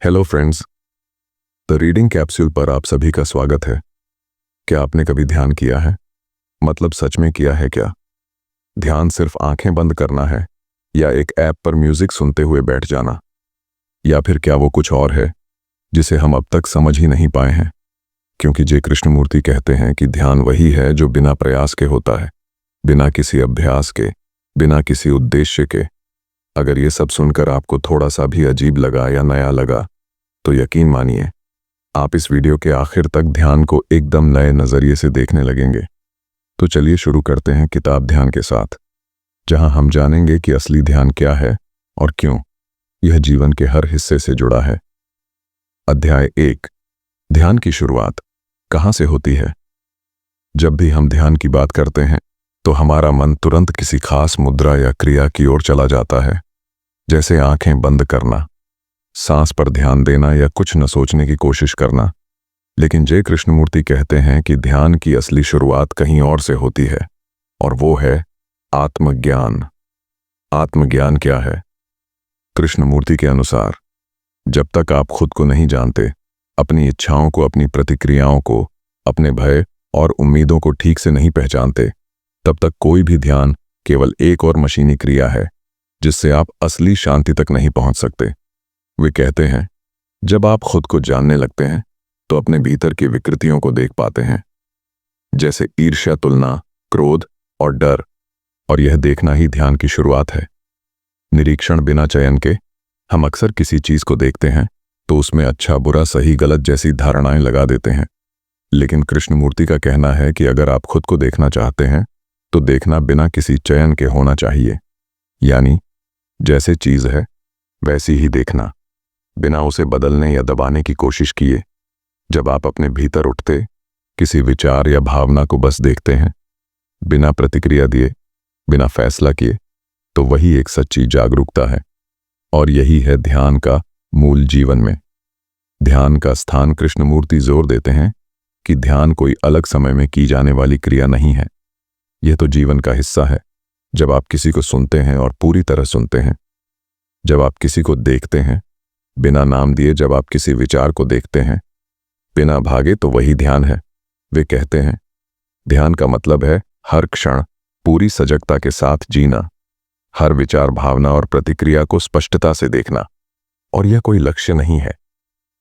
Hello friends, the reading capsule पर आप सभी का स्वागत है। क्या आपने कभी ध्यान किया है? मतलब सच में किया है क्या? ध्यान सिर्फ आंखें बंद करना है, या एक ऐप पर म्यूजिक सुनते हुए बैठ जाना, या फिर क्या वो कुछ और है जिसे हम अब तक समझ ही नहीं पाए हैं? क्योंकि जे कृष्णमूर्ति कहते हैं कि ध्यान वही है जो बिना प्रयास के होता है, बिना किसी अभ्यास के, बिना किसी उद्देश्य के। अगर ये सब सुनकर आपको थोड़ा सा भी अजीब लगा या नया लगा, तो यकीन मानिए आप इस वीडियो के आखिर तक ध्यान को एकदम नए नजरिए से देखने लगेंगे। तो चलिए शुरू करते हैं किताब ध्यान के साथ, जहां हम जानेंगे कि असली ध्यान क्या है और क्यों यह जीवन के हर हिस्से से जुड़ा है। अध्याय 1, ध्यान की शुरुआत कहां से होती है? जब भी हम ध्यान की बात करते हैं तो हमारा मन तुरंत किसी खास मुद्रा या क्रिया की ओर चला जाता है, जैसे आंखें बंद करना, सांस पर ध्यान देना या कुछ न सोचने की कोशिश करना। लेकिन जे कृष्णमूर्ति कहते हैं कि ध्यान की असली शुरुआत कहीं और से होती है, और वो है आत्मज्ञान। आत्मज्ञान क्या है? कृष्णमूर्ति के अनुसार जब तक आप खुद को नहीं जानते, अपनी इच्छाओं को, अपनी प्रतिक्रियाओं को, अपने भय और उम्मीदों को ठीक से नहीं पहचानते, तब तक कोई भी ध्यान केवल एक और मशीनी क्रिया है जिससे आप असली शांति तक नहीं पहुंच सकते। वे कहते हैं, जब आप खुद को जानने लगते हैं तो अपने भीतर की विकृतियों को देख पाते हैं, जैसे ईर्ष्या, तुलना, क्रोध और डर, और यह देखना ही ध्यान की शुरुआत है। निरीक्षण बिना चयन के हम अक्सर किसी चीज को देखते हैं तो उसमें अच्छा, बुरा, सही, गलत जैसी धारणाएं लगा देते हैं। लेकिन कृष्णमूर्ति का कहना है कि अगर आप खुद को देखना चाहते हैं तो देखना बिना किसी चयन के होना चाहिए, यानी जैसे चीज है वैसी ही देखना, बिना उसे बदलने या दबाने की कोशिश किए। जब आप अपने भीतर उठते किसी विचार या भावना को बस देखते हैं, बिना प्रतिक्रिया दिए, बिना फैसला किए, तो वही एक सच्ची जागरूकता है। और यही है ध्यान का मूल जीवन में। ध्यान का स्थान कृष्णमूर्ति जोर देते हैं कि ध्यान कोई अलग समय में की जाने वाली क्रिया नहीं है, यह तो जीवन का हिस्सा है। जब आप किसी को सुनते हैं और पूरी तरह सुनते हैं, जब आप किसी को देखते हैं बिना नाम दिए, जब आप किसी विचार को देखते हैं बिना भागे, तो वही ध्यान है। वे कहते हैं, ध्यान का मतलब है हर क्षण पूरी सजगता के साथ जीना, हर विचार, भावना और प्रतिक्रिया को स्पष्टता से देखना। और यह कोई लक्ष्य नहीं है,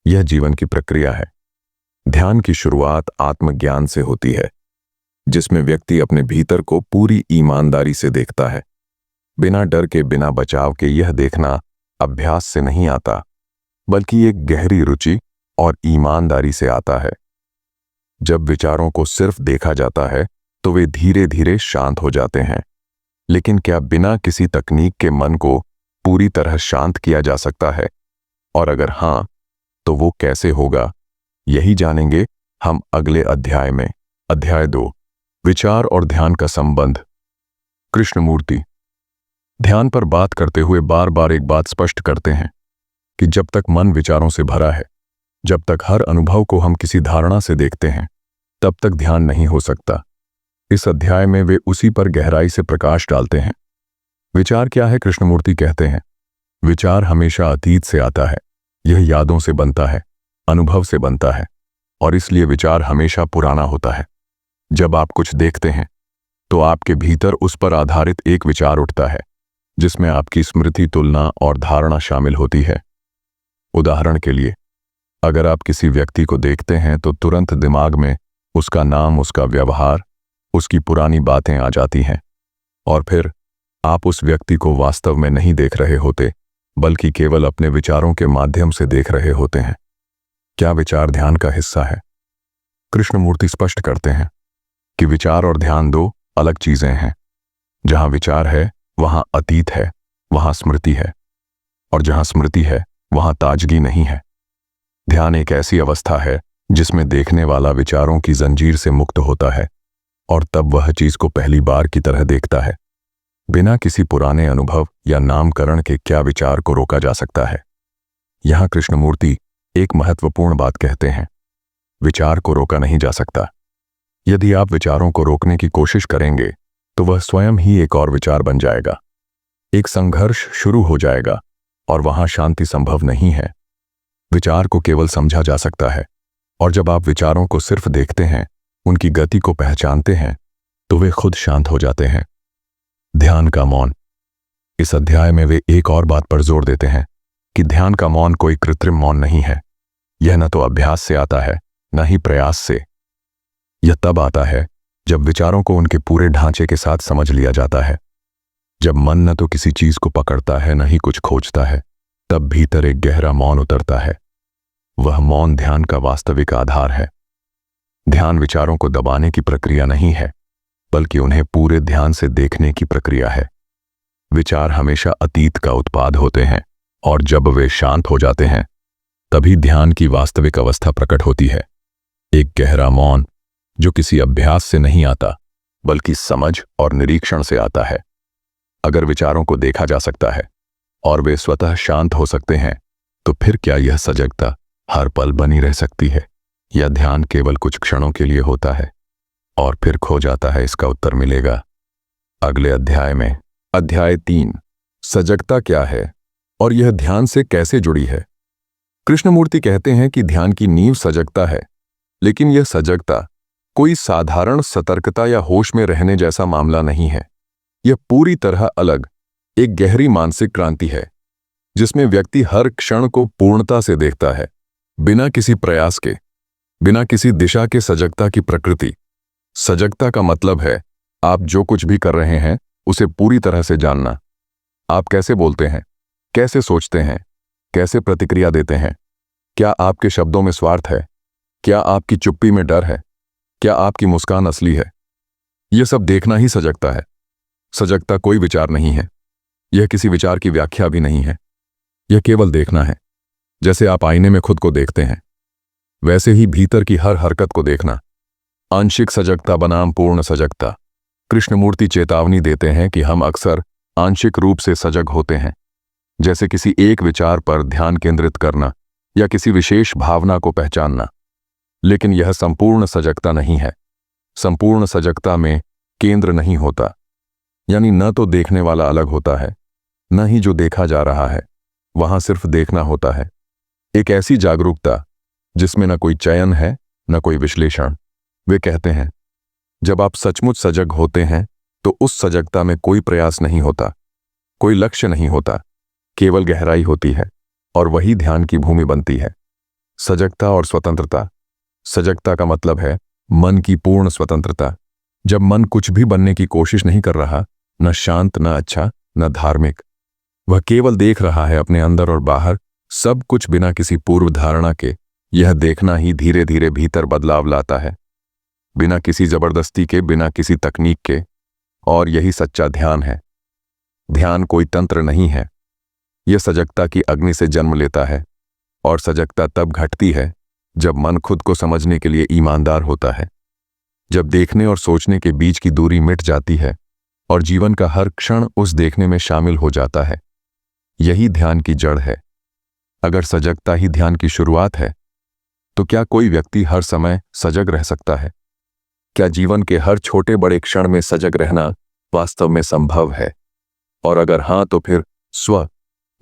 यह जीवन की प्रक्रिया है। ध्यान की शुरुआत आत्मज्ञान से होती है, जिसमें व्यक्ति अपने भीतर को पूरी ईमानदारी से देखता है, बिना डर के, बिना बचाव के। यह देखना अभ्यास से नहीं आता, बल्कि एक गहरी रुचि और ईमानदारी से आता है। जब विचारों को सिर्फ देखा जाता है तो वे धीरे धीरे शांत हो जाते हैं। लेकिन क्या बिना किसी तकनीक के मन को पूरी तरह शांत किया जा सकता है? और अगर हां, तो वो कैसे होगा? यही जानेंगे हम अगले अध्याय में। अध्याय 2, विचार और ध्यान का संबंध। कृष्णमूर्ति ध्यान पर बात करते हुए बार बार एक बात स्पष्ट करते हैं कि जब तक मन विचारों से भरा है, जब तक हर अनुभव को हम किसी धारणा से देखते हैं, तब तक ध्यान नहीं हो सकता। इस अध्याय में वे उसी पर गहराई से प्रकाश डालते हैं। विचार क्या है? कृष्णमूर्ति कहते हैं, विचार हमेशा अतीत से आता है। यह यादों से बनता है, अनुभव से बनता है, और इसलिए विचार हमेशा पुराना होता है। जब आप कुछ देखते हैं तो आपके भीतर उस पर आधारित एक विचार उठता है, जिसमें आपकी स्मृति, तुलना और धारणा शामिल होती है। उदाहरण के लिए, अगर आप किसी व्यक्ति को देखते हैं तो तुरंत दिमाग में उसका नाम, उसका व्यवहार, उसकी पुरानी बातें आ जाती हैं। और फिर आप उस व्यक्ति को वास्तव में नहीं देख रहे होते, बल्कि केवल अपने विचारों के माध्यम से देख रहे होते हैं। क्या विचार ध्यान का हिस्सा है? कृष्णमूर्ति स्पष्ट करते हैं कि विचार और ध्यान दो अलग चीजें हैं। जहां विचार है वहां अतीत है, वहां स्मृति है, और जहां स्मृति है वहां ताजगी नहीं है। ध्यान एक ऐसी अवस्था है जिसमें देखने वाला विचारों की जंजीर से मुक्त होता है, और तब वह चीज को पहली बार की तरह देखता है, बिना किसी पुराने अनुभव या नामकरण के। क्या विचार को रोका जा सकता है? यहां कृष्णमूर्ति एक महत्वपूर्ण बात कहते हैं, विचार को रोका नहीं जा सकता। यदि आप विचारों को रोकने की कोशिश करेंगे तो वह स्वयं ही एक और विचार बन जाएगा। एक संघर्ष शुरू हो जाएगा और वहां शांति संभव नहीं है। विचार को केवल समझा जा सकता है, और जब आप विचारों को सिर्फ देखते हैं, उनकी गति को पहचानते हैं, तो वे खुद शांत हो जाते हैं। ध्यान का मौन। इस अध्याय में वे एक और बात पर जोर देते हैं कि ध्यान का मौन कोई कृत्रिम मौन नहीं है। यह न तो अभ्यास से आता है, न ही प्रयास से। यह तब आता है जब विचारों को उनके पूरे ढांचे के साथ समझ लिया जाता है, जब मन न तो किसी चीज को पकड़ता है, न ही कुछ खोजता है, तब भीतर एक गहरा मौन उतरता है। वह मौन ध्यान का वास्तविक आधार है। ध्यान विचारों को दबाने की प्रक्रिया नहीं है, बल्कि उन्हें पूरे ध्यान से देखने की प्रक्रिया है। विचार हमेशा अतीत का उत्पाद होते हैं, और जब वे शांत हो जाते हैं, तभी ध्यान की वास्तविक अवस्था प्रकट होती है। एक गहरा मौन जो किसी अभ्यास से नहीं आता, बल्कि समझ और निरीक्षण से आता है। अगर विचारों को देखा जा सकता है और वे स्वतः शांत हो सकते हैं, तो फिर क्या यह सजगता हर पल बनी रह सकती है, या ध्यान केवल कुछ क्षणों के लिए होता है और फिर खो जाता है? इसका उत्तर मिलेगा अगले अध्याय में। अध्याय 3, सजगता क्या है और यह ध्यान से कैसे जुड़ी है। कृष्णमूर्ति कहते हैं कि ध्यान की नींव सजगता है, लेकिन यह सजगता कोई साधारण सतर्कता या होश में रहने जैसा मामला नहीं है। यह पूरी तरह अलग, एक गहरी मानसिक क्रांति है, जिसमें व्यक्ति हर क्षण को पूर्णता से देखता है, बिना किसी प्रयास के, बिना किसी दिशा के। सजगता की प्रकृति। सजगता का मतलब है आप जो कुछ भी कर रहे हैं उसे पूरी तरह से जानना। आप कैसे बोलते हैं, कैसे सोचते हैं, कैसे प्रतिक्रिया देते हैं। क्या आपके शब्दों में स्वार्थ है? क्या आपकी चुप्पी में डर है? क्या आपकी मुस्कान असली है? यह सब देखना ही सजगता है। सजगता कोई विचार नहीं है, यह किसी विचार की व्याख्या भी नहीं है। यह केवल देखना है। जैसे आप आईने में खुद को देखते हैं, वैसे ही भीतर की हर हरकत को देखना। आंशिक सजगता बनाम पूर्ण सजगता। कृष्णमूर्ति चेतावनी देते हैं कि हम अक्सर आंशिक रूप से सजग होते हैं, जैसे किसी एक विचार पर ध्यान केंद्रित करना या किसी विशेष भावना को पहचानना। लेकिन यह संपूर्ण सजगता नहीं है। संपूर्ण सजगता में केंद्र नहीं होता, यानी न तो देखने वाला अलग होता है, न ही जो देखा जा रहा है। वहां सिर्फ देखना होता है। एक ऐसी जागरूकता जिसमें न कोई चयन है, न कोई विश्लेषण। वे कहते हैं, जब आप सचमुच सजग होते हैं तो उस सजगता में कोई प्रयास नहीं होता, कोई लक्ष्य नहीं होता, केवल गहराई होती है, और वही ध्यान की भूमि बनती है। सजगता और स्वतंत्रता। सजगता का मतलब है मन की पूर्ण स्वतंत्रता। जब मन कुछ भी बनने की कोशिश नहीं कर रहा, न शांत, न अच्छा, न धार्मिक। वह केवल देख रहा है अपने अंदर और बाहर, सब कुछ बिना किसी पूर्व धारणा के। यह देखना ही धीरे धीरे भीतर बदलाव लाता है, बिना किसी जबरदस्ती के, बिना किसी तकनीक के। और यही सच्चा ध्यान है। ध्यान कोई तंत्र नहीं है। यह सजगता की अग्नि से जन्म लेता है, और सजगता तब घटती है जब मन खुद को समझने के लिए ईमानदार होता है, जब देखने और सोचने के बीच की दूरी मिट जाती है और जीवन का हर क्षण उस देखने में शामिल हो जाता है। यही ध्यान की जड़ है। अगर सजगता ही ध्यान की शुरुआत है, तो क्या कोई व्यक्ति हर समय सजग रह सकता है? क्या जीवन के हर छोटे बड़े क्षण में सजग रहना वास्तव में संभव है? और अगर हां, तो फिर स्व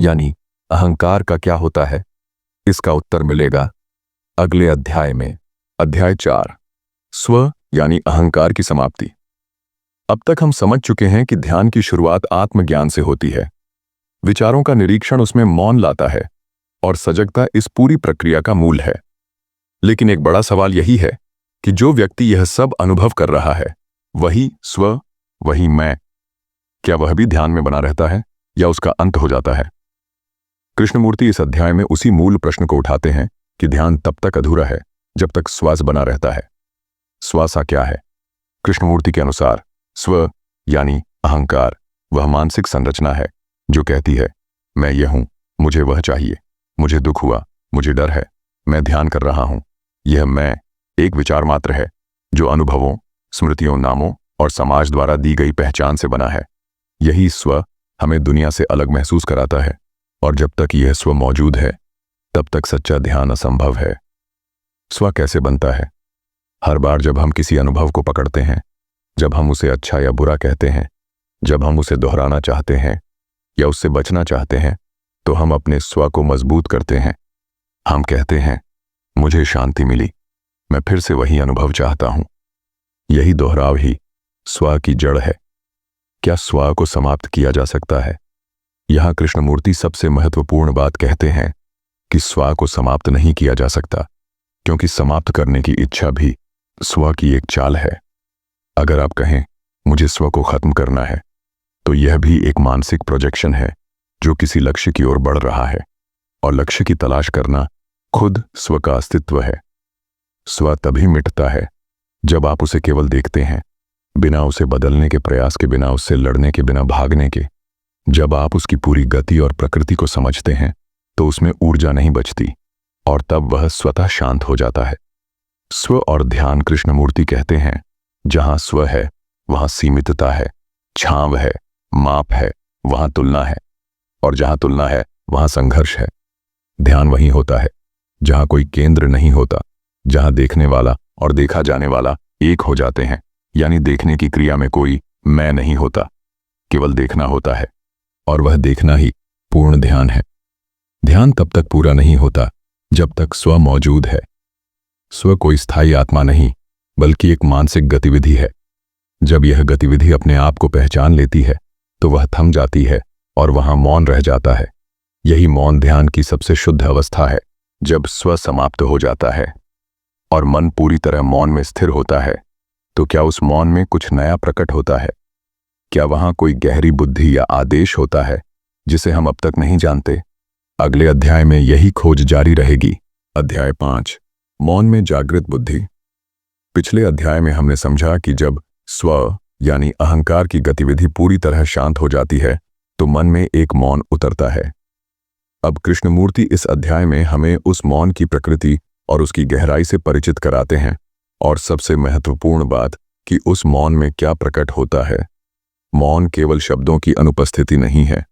यानी अहंकार का क्या होता है? इसका उत्तर मिलेगा अगले अध्याय में। अध्याय 4, स्व यानी अहंकार की समाप्ति। अब तक हम समझ चुके हैं कि ध्यान की शुरुआत आत्मज्ञान से होती है। विचारों का निरीक्षण उसमें मौन लाता है, और सजगता इस पूरी प्रक्रिया का मूल है। लेकिन एक बड़ा सवाल यही है कि जो व्यक्ति यह सब अनुभव कर रहा है, वही स्व, वही मैं, क्या वह भी ध्यान में बना रहता है या उसका अंत हो जाता है? कृष्णमूर्ति इस अध्याय में उसी मूल प्रश्न को उठाते हैं कि ध्यान तब तक अधूरा है जब तक श्वास बना रहता है। श्वासा क्या है? कृष्णमूर्ति के अनुसार स्व यानी अहंकार वह मानसिक संरचना है जो कहती है, मैं यह हूं, मुझे वह चाहिए, मुझे दुख हुआ, मुझे डर है, मैं ध्यान कर रहा हूं। यह मैं एक विचार मात्र है जो अनुभवों, स्मृतियों, नामों और समाज द्वारा दी गई पहचान से बना है। यही स्व हमें दुनिया से अलग महसूस कराता है, और जब तक यह स्व मौजूद है, तब तक सच्चा ध्यान असंभव है। स्व कैसे बनता है? हर बार जब हम किसी अनुभव को पकड़ते हैं, जब हम उसे अच्छा या बुरा कहते हैं, जब हम उसे दोहराना चाहते हैं या उससे बचना चाहते हैं, तो हम अपने स्व को मजबूत करते हैं। हम कहते हैं, मुझे शांति मिली, मैं फिर से वही अनुभव चाहता हूं। यही दोहराव ही स्व की जड़ है। क्या स्व को समाप्त किया जा सकता है? यहां कृष्णमूर्ति सबसे महत्वपूर्ण बात कहते हैं कि स्व को समाप्त नहीं किया जा सकता, क्योंकि समाप्त करने की इच्छा भी स्व की एक चाल है। अगर आप कहें मुझे स्व को खत्म करना है, तो यह भी एक मानसिक प्रोजेक्शन है जो किसी लक्ष्य की ओर बढ़ रहा है, और लक्ष्य की तलाश करना खुद स्व का अस्तित्व है। स्व तभी मिटता है जब आप उसे केवल देखते हैं, बिना उसे बदलने के प्रयास के, बिना उससे लड़ने के, बिना भागने के। जब आप उसकी पूरी गति और प्रकृति को समझते हैं तो उसमें ऊर्जा नहीं बचती, और तब वह स्वतः शांत हो जाता है। स्व और ध्यान, कृष्णमूर्ति कहते हैं, जहां स्व है वहां सीमितता है, छांव है, माप है, वहां तुलना है, और जहां तुलना है वहां संघर्ष है। ध्यान वही होता है जहां कोई केंद्र नहीं होता, जहां देखने वाला और देखा जाने वाला एक हो जाते हैं, यानी देखने की क्रिया में कोई मैं नहीं होता, केवल देखना होता है, और वह देखना ही पूर्ण ध्यान है। ध्यान तब तक पूरा नहीं होता जब तक स्व मौजूद है। स्व कोई स्थायी आत्मा नहीं, बल्कि एक मानसिक गतिविधि है। जब यह गतिविधि अपने आप को पहचान लेती है तो वह थम जाती है और वहां मौन रह जाता है। यही मौन ध्यान की सबसे शुद्ध अवस्था है। जब स्व समाप्त हो जाता है और मन पूरी तरह मौन में स्थिर होता है, तो क्या उस मौन में कुछ नया प्रकट होता है? क्या वहां कोई गहरी बुद्धि या आदेश होता है जिसे हम अब तक नहीं जानते? अगले अध्याय में यही खोज जारी रहेगी। अध्याय 5, मौन में जागृत बुद्धि। पिछले अध्याय में हमने समझा कि जब स्व यानी अहंकार की गतिविधि पूरी तरह शांत हो जाती है तो मन में एक मौन उतरता है। अब कृष्णमूर्ति इस अध्याय में हमें उस मौन की प्रकृति और उसकी गहराई से परिचित कराते हैं, और सबसे महत्वपूर्ण बात कि उस मौन में क्या प्रकट होता है। मौन केवल शब्दों की अनुपस्थिति नहीं है।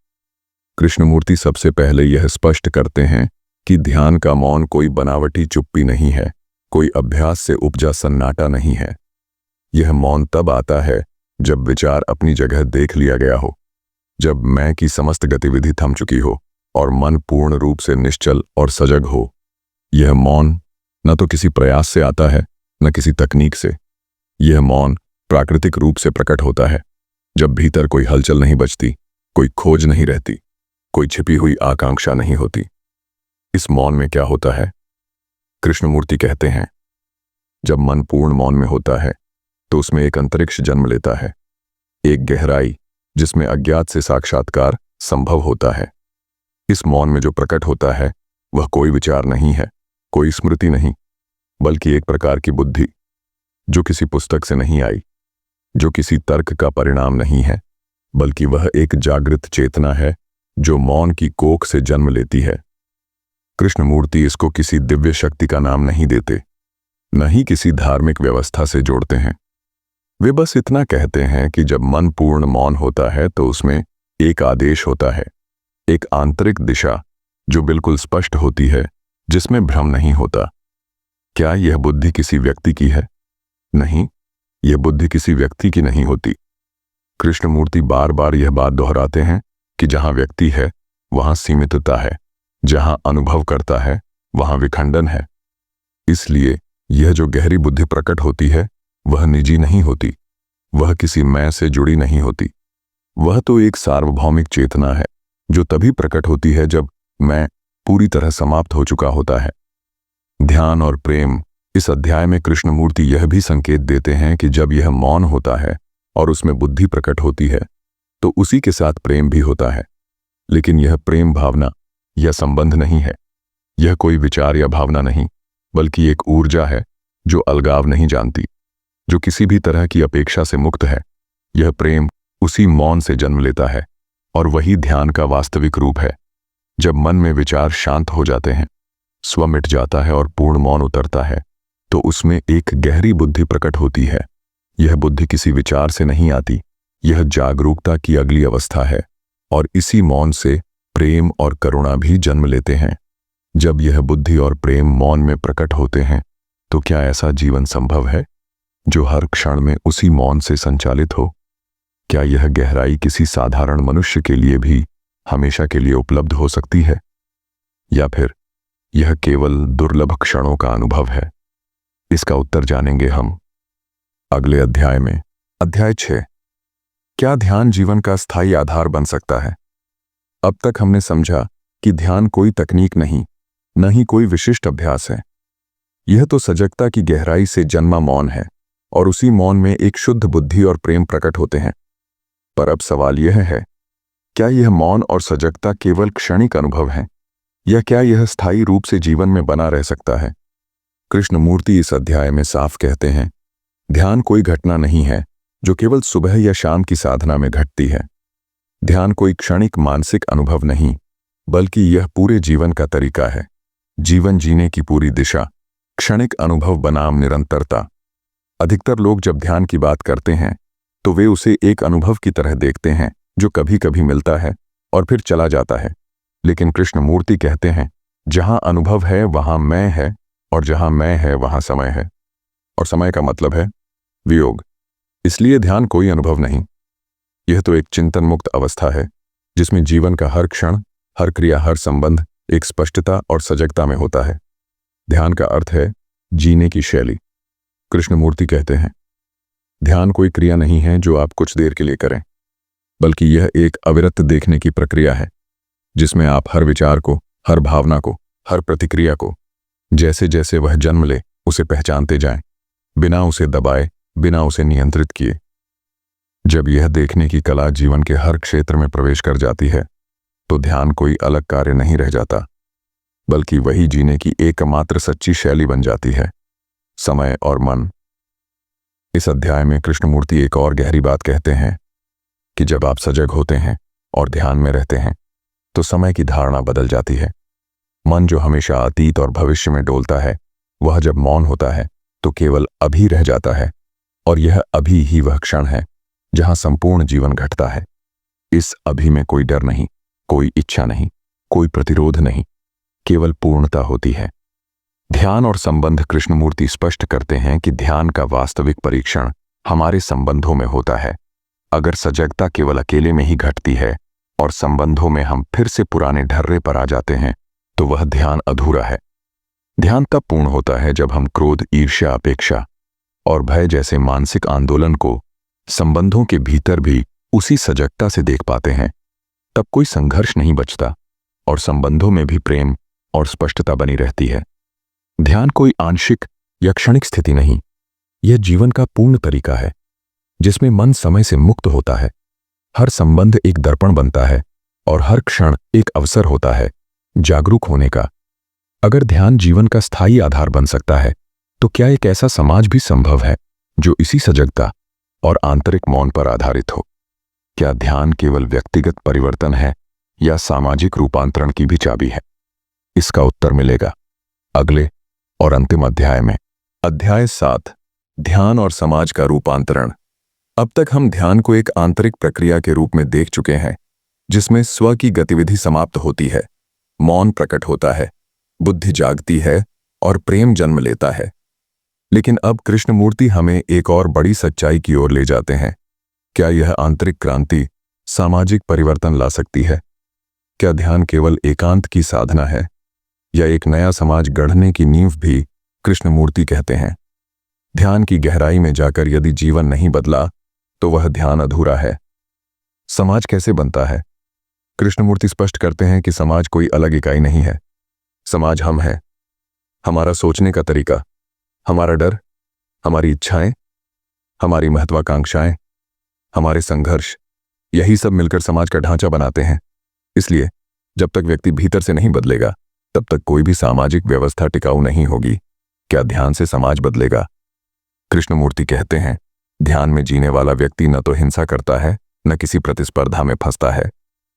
कृष्णमूर्ति सबसे पहले यह स्पष्ट करते हैं कि ध्यान का मौन कोई बनावटी चुप्पी नहीं है, कोई अभ्यास से उपजा सन्नाटा नहीं है। यह मौन तब आता है जब विचार अपनी जगह देख लिया गया हो, जब मैं की समस्त गतिविधि थम चुकी हो और मन पूर्ण रूप से निश्चल और सजग हो। यह मौन न तो किसी प्रयास से आता है, न किसी तकनीक से। यह मौन प्राकृतिक रूप से प्रकट होता है, जब भीतर कोई हलचल नहीं बचती, कोई खोज नहीं रहती, कोई छिपी हुई आकांक्षा नहीं होती। इस मौन में क्या होता है? कृष्णमूर्ति कहते हैं, जब मन पूर्ण मौन में होता है तो उसमें एक अंतरिक्ष जन्म लेता है, एक गहराई जिसमें अज्ञात से साक्षात्कार संभव होता है। इस मौन में जो प्रकट होता है वह कोई विचार नहीं है, कोई स्मृति नहीं, बल्कि एक प्रकार की बुद्धि जो किसी पुस्तक से नहीं आई, जो किसी तर्क का परिणाम नहीं है, बल्कि वह एक जागृत चेतना है जो मौन की कोख से जन्म लेती है। कृष्णमूर्ति इसको किसी दिव्य शक्ति का नाम नहीं देते, न ही किसी धार्मिक व्यवस्था से जोड़ते हैं। वे बस इतना कहते हैं कि जब मन पूर्ण मौन होता है तो उसमें एक आदेश होता है, एक आंतरिक दिशा जो बिल्कुल स्पष्ट होती है, जिसमें भ्रम नहीं होता। क्या यह बुद्धि किसी व्यक्ति की है? नहीं, यह बुद्धि किसी व्यक्ति की नहीं होती। कृष्णमूर्ति बार बार यह बात दोहराते हैं कि जहां व्यक्ति है वहां सीमितता है, जहां अनुभव करता है वहां विखंडन है। इसलिए यह जो गहरी बुद्धि प्रकट होती है वह निजी नहीं होती, वह किसी मैं से जुड़ी नहीं होती। वह तो एक सार्वभौमिक चेतना है जो तभी प्रकट होती है जब मैं पूरी तरह समाप्त हो चुका होता है। ध्यान और प्रेम। इस अध्याय में कृष्णमूर्ति यह भी संकेत देते हैं कि जब यह मौन होता है और उसमें बुद्धि प्रकट होती है तो उसी के साथ प्रेम भी होता है। लेकिन यह प्रेम भावना या संबंध नहीं है, यह कोई विचार या भावना नहीं, बल्कि एक ऊर्जा है जो अलगाव नहीं जानती, जो किसी भी तरह की अपेक्षा से मुक्त है। यह प्रेम उसी मौन से जन्म लेता है, और वही ध्यान का वास्तविक रूप है। जब मन में विचार शांत हो जाते हैं, स्व मिट जाता है और पूर्ण मौन उतरता है, तो उसमें एक गहरी बुद्धि प्रकट होती है। यह बुद्धि किसी विचार से नहीं आती, यह जागरूकता की अगली अवस्था है, और इसी मौन से प्रेम और करुणा भी जन्म लेते हैं। जब यह बुद्धि और प्रेम मौन में प्रकट होते हैं तो क्या ऐसा जीवन संभव है जो हर क्षण में उसी मौन से संचालित हो? क्या यह गहराई किसी साधारण मनुष्य के लिए भी हमेशा के लिए उपलब्ध हो सकती है? या फिर यह केवल दुर्लभ क्षणों का अनुभव है? इसका उत्तर जानेंगे हम अगले अध्याय में। अध्याय 6, क्या ध्यान जीवन का स्थायी आधार बन सकता है? अब तक हमने समझा कि ध्यान कोई तकनीक नहीं, न ही कोई विशिष्ट अभ्यास है। यह तो सजगता की गहराई से जन्मा मौन है, और उसी मौन में एक शुद्ध बुद्धि और प्रेम प्रकट होते हैं। पर अब सवाल यह है, क्या यह मौन और सजगता केवल क्षणिक अनुभव है, या क्या यह स्थायी रूप से जीवन में बना रह सकता है? कृष्णमूर्ति इस अध्याय में साफ कहते हैं, ध्यान कोई घटना नहीं है जो केवल सुबह या शाम की साधना में घटती है। ध्यान कोई क्षणिक मानसिक अनुभव नहीं, बल्कि यह पूरे जीवन का तरीका है, जीवन जीने की पूरी दिशा, क्षणिक अनुभव बनाम निरंतरता। अधिकतर लोग जब ध्यान की बात करते हैं तो वे उसे एक अनुभव की तरह देखते हैं जो कभी कभी मिलता है और फिर चला जाता है। लेकिन कृष्णमूर्ति कहते हैं, जहां अनुभव है वहां मैं है, और जहां मैं है वहां समय है। और समय का मतलब है वियोग। इसलिए ध्यान कोई अनुभव नहीं, यह तो एक चिंतन मुक्त अवस्था है जिसमें जीवन का हर क्षण, हर क्रिया, हर संबंध एक स्पष्टता और सजगता में होता है। ध्यान का अर्थ है जीने की शैली। कृष्णमूर्ति कहते हैं, ध्यान कोई क्रिया नहीं है जो आप कुछ देर के लिए करें, बल्कि यह एक अविरत देखने की प्रक्रिया है जिसमें आप हर विचार को, हर भावना को, हर प्रतिक्रिया को जैसे जैसे वह जन्म ले उसे पहचानते जाएं, बिना उसे दबाए, बिना उसे नियंत्रित किए। जब यह देखने की कला जीवन के हर क्षेत्र में प्रवेश कर जाती है तो ध्यान कोई अलग कार्य नहीं रह जाता, बल्कि वही जीने की एकमात्र सच्ची शैली बन जाती है, समय और मन। इस अध्याय में कृष्णमूर्ति एक और गहरी बात कहते हैं कि जब आप सजग होते हैं और ध्यान में रहते हैं तो समय की धारणा बदल जाती है। मन जो हमेशा अतीत और भविष्य में डोलता है, वह जब मौन होता है तो केवल अभी रह जाता है, और यह अभी ही वह क्षण है जहां संपूर्ण जीवन घटता है। इस अभी में कोई डर नहीं, कोई इच्छा नहीं, कोई प्रतिरोध नहीं, केवल पूर्णता होती है। ध्यान और संबंध कृष्णमूर्ति स्पष्ट करते हैं कि ध्यान का वास्तविक परीक्षण हमारे संबंधों में होता है। अगर सजगता केवल अकेले में ही घटती है और संबंधों में हम फिर से पुराने ढर्रे पर आ जाते हैं तो वह ध्यान अधूरा है। ध्यान तब पूर्ण होता है जब हम क्रोध, ईर्ष्या, अपेक्षा और भय जैसे मानसिक आंदोलन को संबंधों के भीतर भी उसी सजगता से देख पाते हैं। तब कोई संघर्ष नहीं बचता और संबंधों में भी प्रेम और स्पष्टता बनी रहती है। ध्यान कोई आंशिक या क्षणिक स्थिति नहीं, यह जीवन का पूर्ण तरीका है जिसमें मन समय से मुक्त होता है। हर संबंध एक दर्पण बनता है और हर क्षण एक अवसर होता है जागरूक होने का। अगर ध्यान जीवन का स्थायी आधार बन सकता है तो क्या एक ऐसा समाज भी संभव है जो इसी सजगता और आंतरिक मौन पर आधारित हो? क्या ध्यान केवल व्यक्तिगत परिवर्तन है या सामाजिक रूपांतरण की भी चाबी है? इसका उत्तर मिलेगा अगले और अंतिम अध्याय में। अध्याय 7, ध्यान और समाज का रूपांतरण। अब तक हम ध्यान को एक आंतरिक प्रक्रिया के रूप में देख चुके हैं जिसमें स्व की गतिविधि समाप्त होती है, मौन प्रकट होता है, बुद्धि जागती है और प्रेम जन्म लेता है। लेकिन अब कृष्णमूर्ति हमें एक और बड़ी सच्चाई की ओर ले जाते हैं। क्या यह आंतरिक क्रांति सामाजिक परिवर्तन ला सकती है? क्या ध्यान केवल एकांत की साधना है या एक नया समाज गढ़ने की नींव भी? कृष्णमूर्ति कहते हैं, ध्यान की गहराई में जाकर यदि जीवन नहीं बदला तो वह ध्यान अधूरा है। समाज कैसे बनता है? कृष्णमूर्ति स्पष्ट करते हैं कि समाज कोई अलग इकाई नहीं है। समाज हम हैं। हमारा सोचने का तरीका, हमारा डर, हमारी इच्छाएं, हमारी महत्वाकांक्षाएं, हमारे संघर्ष, यही सब मिलकर समाज का ढांचा बनाते हैं। इसलिए जब तक व्यक्ति भीतर से नहीं बदलेगा तब तक कोई भी सामाजिक व्यवस्था टिकाऊ नहीं होगी। क्या ध्यान से समाज बदलेगा? कृष्णमूर्ति कहते हैं, ध्यान में जीने वाला व्यक्ति न तो हिंसा करता है, न किसी प्रतिस्पर्धा में फंसता है।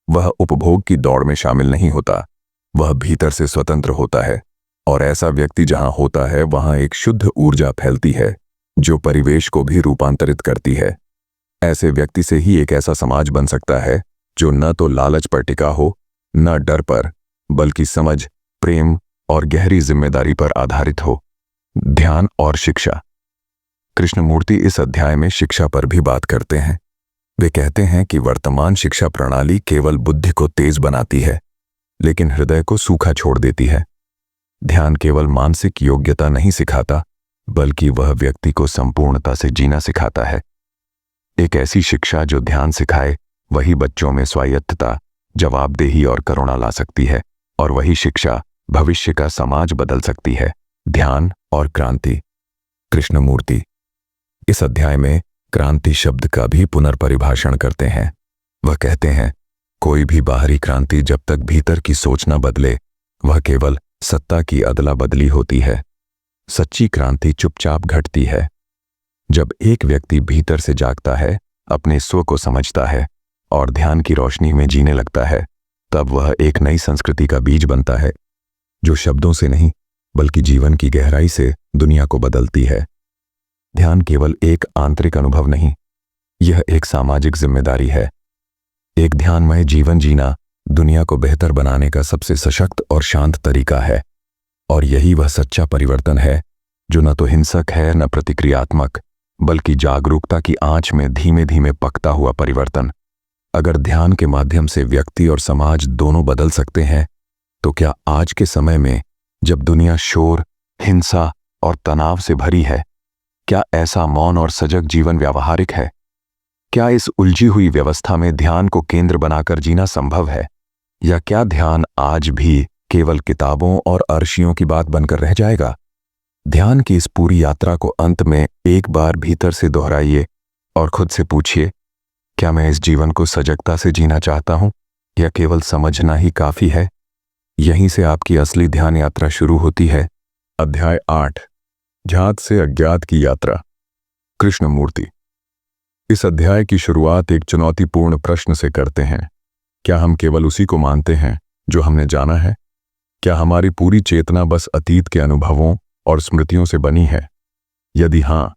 वह उपभोग की दौड़ में शामिल नहीं होता, वह भीतर से स्वतंत्र होता है। और ऐसा व्यक्ति जहां होता है वहां एक शुद्ध ऊर्जा फैलती है जो परिवेश को भी रूपांतरित करती है। ऐसे व्यक्ति से ही एक ऐसा समाज बन सकता है जो न तो लालच पर टिका हो, न डर पर, बल्कि समझ, प्रेम और गहरी जिम्मेदारी पर आधारित हो। ध्यान और शिक्षा। कृष्णमूर्ति इस अध्याय में शिक्षा पर भी बात करते हैं। वे कहते हैं कि वर्तमान शिक्षा प्रणाली केवल बुद्धि को तेज बनाती है, लेकिन हृदय को सूखा छोड़ देती है। ध्यान केवल मानसिक योग्यता नहीं सिखाता, बल्कि वह व्यक्ति को संपूर्णता से जीना सिखाता है। एक ऐसी शिक्षा जो ध्यान सिखाए वही बच्चों में स्वायत्तता, जवाबदेही और करुणा ला सकती है, और वही शिक्षा भविष्य का समाज बदल सकती है। ध्यान और क्रांति। कृष्णमूर्ति इस अध्याय में क्रांति शब्द का भी पुनर्परिभाषण करते हैं। वह कहते हैं, कोई भी बाहरी क्रांति जब तक भीतर की सोच न बदले, वह केवल सत्ता की अदला बदली होती है। सच्ची क्रांति चुपचाप घटती है। जब एक व्यक्ति भीतर से जागता है, अपने स्व को समझता है और ध्यान की रोशनी में जीने लगता है, तब वह एक नई संस्कृति का बीज बनता है, जो शब्दों से नहीं बल्कि जीवन की गहराई से दुनिया को बदलती है। ध्यान केवल एक आंतरिक अनुभव नहीं, यह एक सामाजिक जिम्मेदारी है। एक ध्यानमय जीवन जीना दुनिया को बेहतर बनाने का सबसे सशक्त और शांत तरीका है, और यही वह सच्चा परिवर्तन है जो न तो हिंसक है न प्रतिक्रियात्मक, बल्कि जागरूकता की आंच में धीमे धीमे पकता हुआ परिवर्तन। अगर ध्यान के माध्यम से व्यक्ति और समाज दोनों बदल सकते हैं, तो क्या आज के समय में जब दुनिया शोर, हिंसा और तनाव से भरी है, क्या ऐसा मौन और सजग जीवन व्यावहारिक है? क्या इस उलझी हुई व्यवस्था में ध्यान को केंद्र बनाकर जीना संभव है, या क्या ध्यान आज भी केवल किताबों और अर्शियों की बात बनकर रह जाएगा? ध्यान की इस पूरी यात्रा को अंत में एक बार भीतर से दोहराइए और खुद से पूछिए, क्या मैं इस जीवन को सजगता से जीना चाहता हूं, या केवल समझना ही काफी है? यहीं से आपकी असली ध्यान यात्रा शुरू होती है। अध्याय 8, ज्ञात से अज्ञात की यात्रा। कृष्णमूर्ति इस अध्याय की शुरुआत एक चुनौतीपूर्ण प्रश्न से करते हैं। क्या हम केवल उसी को मानते हैं जो हमने जाना है? क्या हमारी पूरी चेतना बस अतीत के अनुभवों और स्मृतियों से बनी है? यदि हां,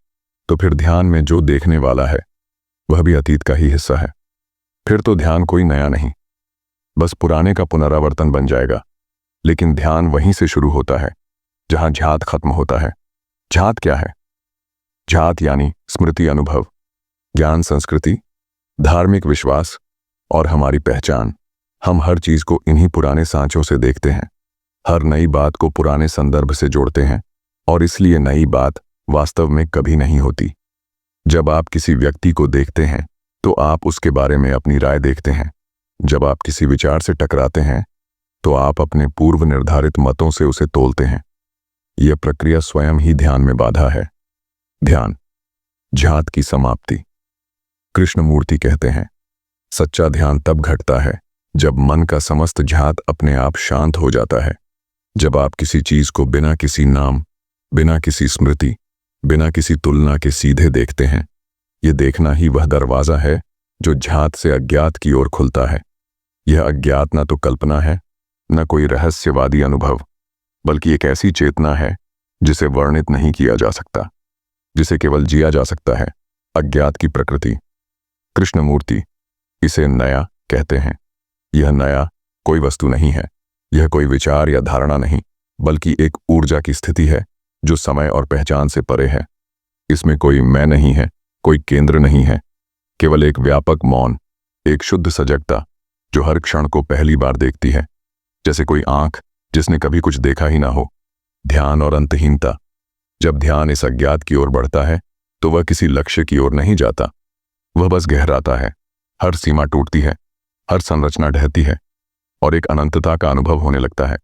तो फिर ध्यान में जो देखने वाला है वह भी अतीत का ही हिस्सा है। फिर तो ध्यान कोई नया नहीं, बस पुराने का पुनरावर्तन बन जाएगा। लेकिन ध्यान वहीं से शुरू होता है जहां झात खत्म होता है। झात क्या है? झात यानी स्मृति, अनुभव, ज्ञान, संस्कृति, धार्मिक विश्वास और हमारी पहचान। हम हर चीज को इन्हीं पुराने सांचों से देखते हैं, हर नई बात को पुराने संदर्भ से जोड़ते हैं, और इसलिए नई बात वास्तव में कभी नहीं होती। जब आप किसी व्यक्ति को देखते हैं तो आप उसके बारे में अपनी राय देखते हैं। जब आप किसी विचार से टकराते हैं तो आप अपने पूर्व निर्धारित मतों से उसे तोलते हैं। यह प्रक्रिया स्वयं ही ध्यान में बाधा है। ध्यान, झात की समाप्ति। कृष्णमूर्ति कहते हैं, सच्चा ध्यान तब घटता है जब मन का समस्त झात अपने आप शांत हो जाता है। जब आप किसी चीज को बिना किसी नाम, बिना किसी स्मृति, बिना किसी तुलना के सीधे देखते हैं। यह देखना ही वह दरवाजा है जो झात से अज्ञात की ओर खुलता है। यह अज्ञात न तो कल्पना है, न कोई रहस्यवादी अनुभव, बल्कि एक ऐसी चेतना है जिसे वर्णित नहीं किया जा सकता, जिसे केवल जिया जा सकता है। अज्ञात की प्रकृति। कृष्णमूर्ति इसे नया कहते हैं। यह नया कोई वस्तु नहीं है, यह कोई विचार या धारणा नहीं, बल्कि एक ऊर्जा की स्थिति है जो समय और पहचान से परे है। इसमें कोई मैं नहीं है, कोई केंद्र नहीं है, केवल एक व्यापक मौन, एक शुद्ध सजगता जो हर क्षण को पहली बार देखती है, जैसे कोई आंख जिसने कभी कुछ देखा ही ना हो। ध्यान और अंतहीनता। जब ध्यान इस अज्ञात की ओर बढ़ता है तो वह किसी लक्ष्य की ओर नहीं जाता, वह बस गहराता है। हर सीमा टूटती है, हर संरचना ढहती है, और एक अनंतता का अनुभव होने लगता है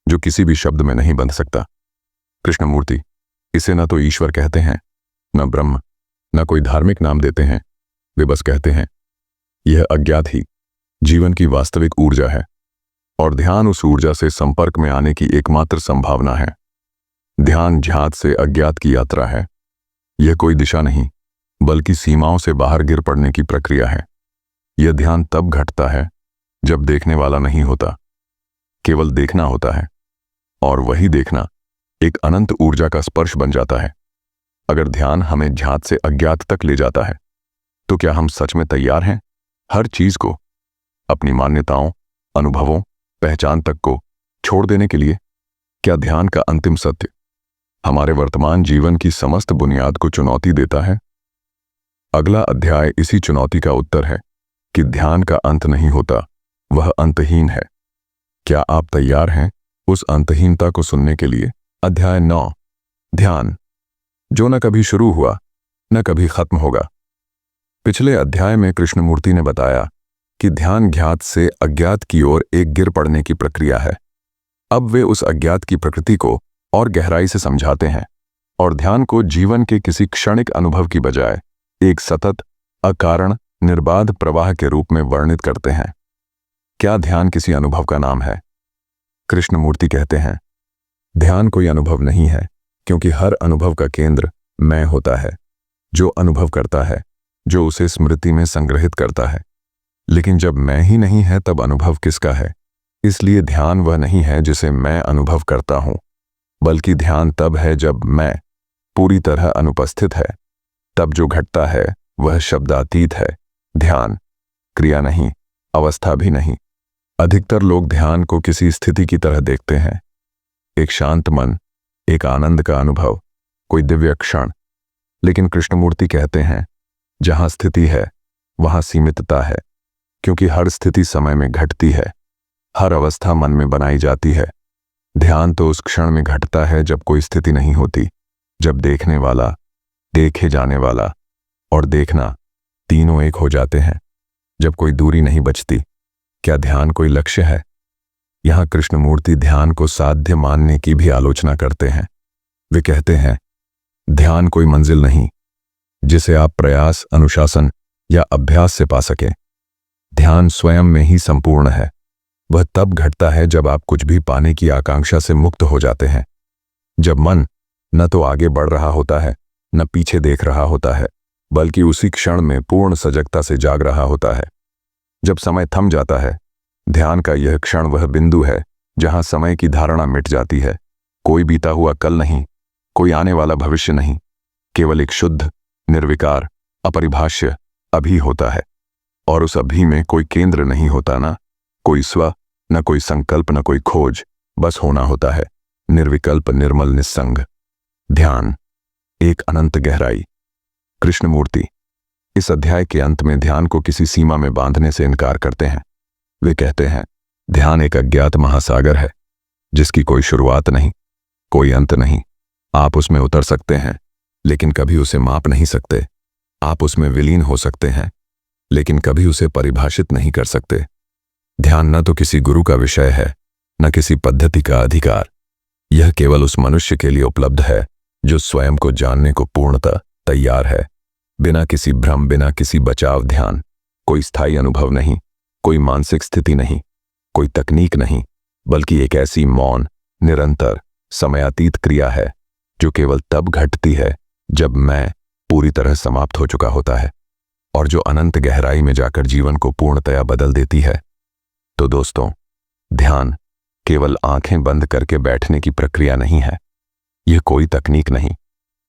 जो किसी भी शब्द में नहीं बंध सकता। कृष्णमूर्ति इसे न तो ईश्वर कहते हैं, न ब्रह्म, न कोई धार्मिक नाम देते हैं। वे बस कहते हैं, यह अज्ञात ही जीवन की वास्तविक ऊर्जा है, और ध्यान उस ऊर्जा से संपर्क में आने की एकमात्र संभावना है। ध्यान झात से अज्ञात की यात्रा है। यह कोई दिशा नहीं, बल्कि सीमाओं से बाहर गिर पड़ने की प्रक्रिया है। यह ध्यान तब घटता है जब देखने वाला नहीं होता, केवल देखना होता है, और वही देखना एक अनंत ऊर्जा का स्पर्श बन जाता है। अगर ध्यान हमें झात से अज्ञात तक ले जाता है, तो क्या हम सच में तैयार हैं हर चीज को, अपनी मान्यताओं, अनुभवों, पहचान तक को छोड़ देने के लिए? क्या ध्यान का अंतिम सत्य हमारे वर्तमान जीवन की समस्त बुनियाद को चुनौती देता है? अगला अध्याय इसी चुनौती का उत्तर है कि ध्यान का अंत नहीं होता, वह अंतहीन है। क्या आप तैयार हैं उस अंतहीनता को सुनने के लिए अध्याय 9 ध्यान, जो न कभी शुरू हुआ न कभी खत्म होगा। पिछले अध्याय में कृष्णमूर्ति ने बताया कि ध्यान ज्ञात से अज्ञात की ओर एक गिर पड़ने की प्रक्रिया है। अब वे उस अज्ञात की प्रकृति को और गहराई से समझाते हैं और ध्यान को जीवन के किसी क्षणिक अनुभव की बजाय एक सतत, अकारण, निर्बाध प्रवाह के रूप में वर्णित करते हैं। क्या ध्यान किसी अनुभव का नाम है? कृष्णमूर्ति कहते हैं, ध्यान कोई अनुभव नहीं है, क्योंकि हर अनुभव का केंद्र मैं होता है, जो अनुभव करता है, जो उसे स्मृति में संग्रहित करता है। लेकिन जब मैं ही नहीं है तब अनुभव किसका है? इसलिए ध्यान वह नहीं है जिसे मैं अनुभव करता हूं, बल्कि ध्यान तब है जब मैं पूरी तरह अनुपस्थित है। तब जो घटता है वह शब्दातीत है। ध्यान क्रिया नहीं, अवस्था भी नहीं। अधिकतर लोग ध्यान को किसी स्थिति की तरह देखते हैं, एक शांत मन, एक आनंद का अनुभव, कोई दिव्य क्षण। लेकिन कृष्णमूर्ति कहते हैं, जहां स्थिति है वहां सीमितता है, क्योंकि हर स्थिति समय में घटती है, हर अवस्था मन में बनाई जाती है। ध्यान तो उस क्षण में घटता है जब कोई स्थिति नहीं होती, जब देखने वाला, देखे जाने वाला और देखना तीनों एक हो जाते हैं, जब कोई दूरी नहीं बचती। क्या ध्यान कोई लक्ष्य है? यहां कृष्णमूर्ति ध्यान को साध्य मानने की भी आलोचना करते हैं। वे कहते हैं, ध्यान कोई मंजिल नहीं जिसे आप प्रयास, अनुशासन या अभ्यास से पा सकें। ध्यान स्वयं में ही संपूर्ण है। वह तब घटता है जब आप कुछ भी पाने की आकांक्षा से मुक्त हो जाते हैं, जब मन न तो आगे बढ़ रहा होता है न पीछे देख रहा होता है, बल्कि उसी क्षण में पूर्ण सजगता से जाग रहा होता है। जब समय थम जाता है, ध्यान का यह क्षण वह बिंदु है जहां समय की धारणा मिट जाती है। कोई बीता हुआ कल नहीं, कोई आने वाला भविष्य नहीं, केवल एक शुद्ध, निर्विकार, अपरिभाष्य अभी होता है। और उस अभी में कोई केंद्र नहीं होता, ना कोई स्व, न कोई संकल्प, न कोई खोज, बस होना होता है, निर्विकल्प, निर्मल, निस्संग। ध्यान एक अनंत गहराई। कृष्णमूर्ति इस अध्याय के अंत में ध्यान को किसी सीमा में बांधने से इनकार करते हैं। वे कहते हैं, ध्यान एक अज्ञात महासागर है जिसकी कोई शुरुआत नहीं, कोई अंत नहीं। आप उसमें उतर सकते हैं लेकिन कभी उसे माप नहीं सकते। आप उसमें विलीन हो सकते हैं लेकिन कभी उसे परिभाषित नहीं कर सकते। ध्यान न तो किसी गुरु का विषय है, न किसी पद्धति का अधिकार। यह केवल उस मनुष्य के लिए उपलब्ध है जो स्वयं को जानने को पूर्णतः तैयार है, बिना किसी भ्रम, बिना किसी बचाव। ध्यान कोई स्थायी अनुभव नहीं, कोई मानसिक स्थिति नहीं, कोई तकनीक नहीं, बल्कि एक ऐसी मौन, निरंतर, समयातीत क्रिया है जो केवल तब घटती है जब मैं पूरी तरह समाप्त हो चुका होता है और जो अनंत गहराई में जाकर जीवन को पूर्णतया बदल देती है। तो दोस्तों, ध्यान केवल आंखें बंद करके बैठने की प्रक्रिया नहीं है। यह कोई तकनीक नहीं,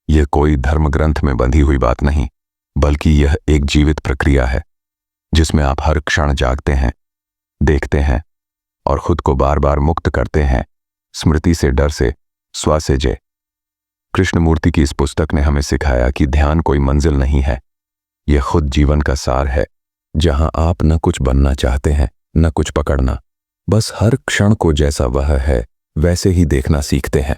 यह कोई धर्म ग्रंथ में बंधी हुई बात नहीं, बल्कि यह एक जीवित प्रक्रिया है जिसमें आप हर क्षण जागते हैं, देखते हैं और खुद को बार बार मुक्त करते हैं, स्मृति से, डर से, स्व से, जय। कृष्णमूर्ति की इस पुस्तक ने हमें सिखाया कि ध्यान कोई मंजिल नहीं है, यह खुद जीवन का सार है, जहां आप न कुछ बनना चाहते हैं न कुछ पकड़ना, बस हर क्षण को जैसा वह है वैसे ही देखना सीखते हैं,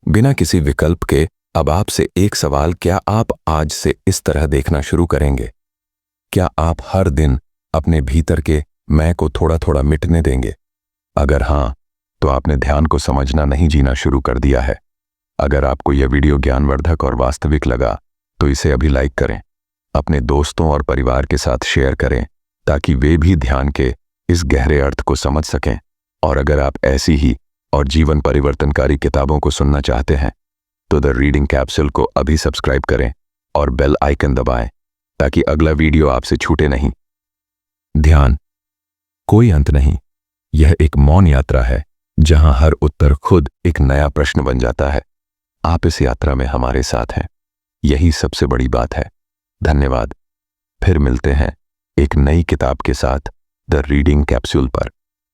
बिना किसी विकल्प के। अब आपसे एक सवाल, क्या आप आज से इस तरह देखना शुरू करेंगे? क्या आप हर दिन अपने भीतर के मैं को थोड़ा थोड़ा मिटने देंगे? अगर हां, तो आपने ध्यान को समझना नहीं, जीना शुरू कर दिया है। अगर आपको यह वीडियो ज्ञानवर्धक और वास्तविक लगा तो इसे अभी लाइक करें, अपने दोस्तों और परिवार के साथ शेयर करें ताकि वे भी ध्यान के इस गहरे अर्थ को समझ सकें। और अगर आप ऐसी ही और जीवन परिवर्तनकारी किताबों को सुनना चाहते हैं तो द रीडिंग कैप्सूल को अभी सब्सक्राइब करें और बेल आइकन दबाएं ताकि अगला वीडियो आपसे छूटे नहीं। ध्यान कोई अंत नहीं, यह एक मौन यात्रा है जहां हर उत्तर खुद एक नया प्रश्न बन जाता है। आप इस यात्रा में हमारे साथ हैं, यही सबसे बड़ी बात है। धन्यवाद। फिर मिलते हैं एक नई किताब के साथ द रीडिंग कैप्सूल पर।